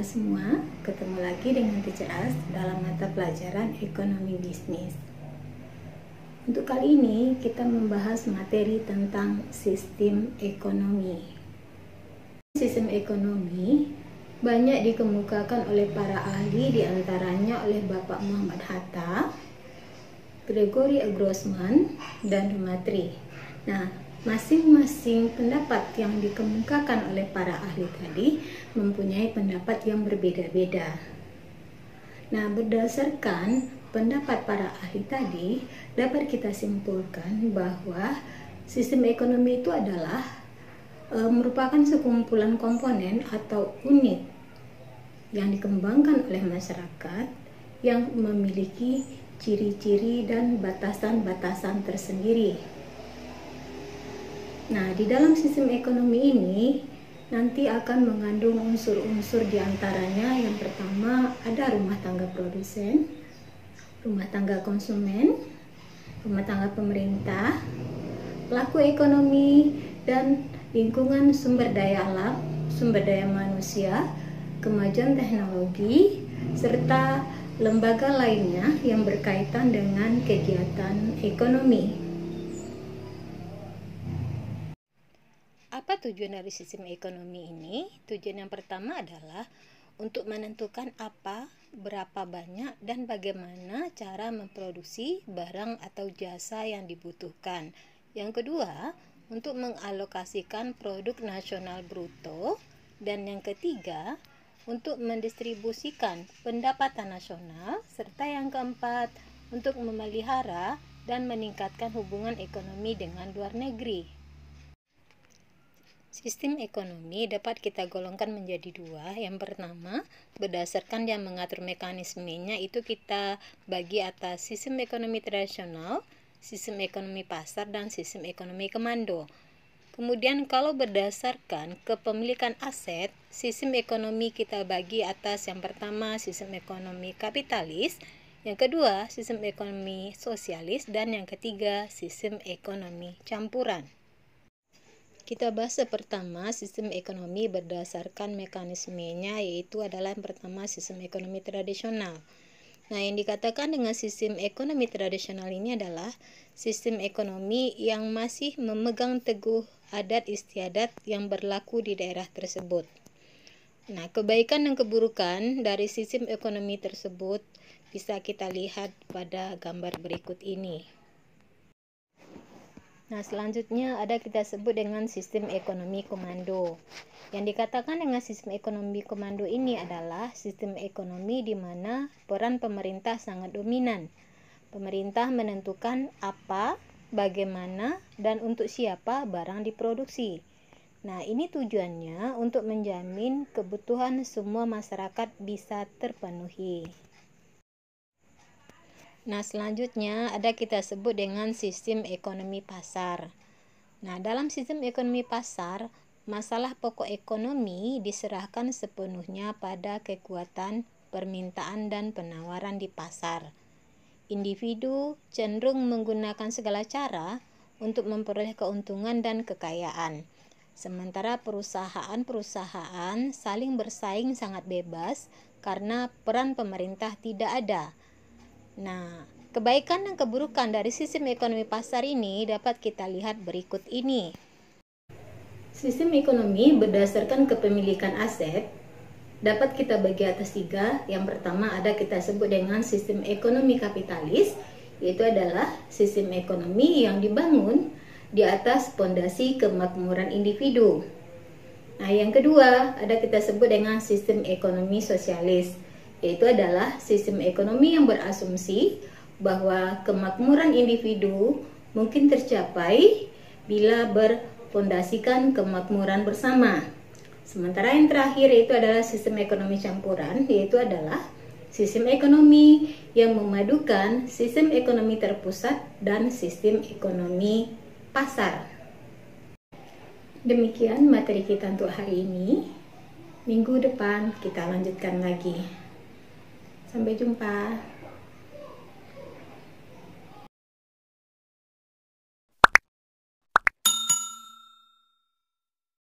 semua, ketemu lagi dengan Teacher As dalam mata pelajaran Ekonomi Bisnis. Untuk kali ini kita membahas materi tentang sistem ekonomi. Sistem ekonomi banyak dikemukakan oleh para ahli, diantaranya oleh Bapak Muhammad Hatta, Gregory Grossman, dan Rumatri. Nah, masing-masing pendapat yang dikemukakan oleh para ahli tadi mempunyai pendapat yang berbeda-beda. Nah, berdasarkan pendapat para ahli tadi, dapat kita simpulkan bahwa sistem ekonomi itu adalah merupakan sekumpulan komponen atau unit yang dikembangkan oleh masyarakat yang memiliki ciri-ciri dan batasan-batasan tersendiri. Nah, di dalam sistem ekonomi ini nanti akan mengandung unsur-unsur diantaranya. Yang pertama ada rumah tangga produsen, rumah tangga konsumen, rumah tangga pemerintah, pelaku ekonomi, dan lingkungan sumber daya alam, sumber daya manusia, kemajuan teknologi, serta lembaga lainnya yang berkaitan dengan kegiatan ekonomi. Apa tujuan dari sistem ekonomi ini? Tujuan yang pertama adalah untuk menentukan apa, berapa banyak, dan bagaimana cara memproduksi barang atau jasa yang dibutuhkan. Yang kedua, untuk mengalokasikan produk nasional bruto. Dan yang ketiga, untuk mendistribusikan pendapatan nasional. Serta yang keempat, untuk memelihara dan meningkatkan hubungan ekonomi dengan luar negeri. Sistem ekonomi dapat kita golongkan menjadi dua. Yang pertama, berdasarkan yang mengatur mekanismenya itu kita bagi atas sistem ekonomi tradisional, sistem ekonomi pasar, dan sistem ekonomi komando. Kemudian kalau berdasarkan kepemilikan aset, sistem ekonomi kita bagi atas yang pertama sistem ekonomi kapitalis, yang kedua sistem ekonomi sosialis, dan yang ketiga sistem ekonomi campuran. Kita bahas pertama sistem ekonomi berdasarkan mekanismenya, yaitu adalah yang pertama sistem ekonomi tradisional. Nah, yang dikatakan dengan sistem ekonomi tradisional ini adalah sistem ekonomi yang masih memegang teguh adat istiadat yang berlaku di daerah tersebut. Nah, kebaikan dan keburukan dari sistem ekonomi tersebut bisa kita lihat pada gambar berikut ini. Nah, selanjutnya ada kita sebut dengan sistem ekonomi komando. Yang dikatakan dengan sistem ekonomi komando ini adalah sistem ekonomi di mana peran pemerintah sangat dominan. Pemerintah menentukan apa, bagaimana, dan untuk siapa barang diproduksi. Nah, ini tujuannya untuk menjamin kebutuhan semua masyarakat bisa terpenuhi. Nah, selanjutnya ada kita sebut dengan sistem ekonomi pasar. Nah, dalam sistem ekonomi pasar, masalah pokok ekonomi diserahkan sepenuhnya pada kekuatan permintaan dan penawaran di pasar. Individu cenderung menggunakan segala cara untuk memperoleh keuntungan dan kekayaan. Sementara perusahaan-perusahaan saling bersaing sangat bebas karena peran pemerintah tidak ada. Nah, kebaikan dan keburukan dari sistem ekonomi pasar ini dapat kita lihat berikut ini. Sistem ekonomi berdasarkan kepemilikan aset dapat kita bagi atas tiga. Yang pertama ada kita sebut dengan sistem ekonomi kapitalis, yaitu adalah sistem ekonomi yang dibangun di atas pondasi kemakmuran individu. Nah, yang kedua ada kita sebut dengan sistem ekonomi sosialis, yaitu adalah sistem ekonomi yang berasumsi bahwa kemakmuran individu mungkin tercapai bila berpondasikan kemakmuran bersama. Sementara yang terakhir yaitu adalah sistem ekonomi campuran, yaitu adalah sistem ekonomi yang memadukan sistem ekonomi terpusat dan sistem ekonomi pasar. Demikian materi kita untuk hari ini. Minggu depan kita lanjutkan lagi. Sampai jumpa.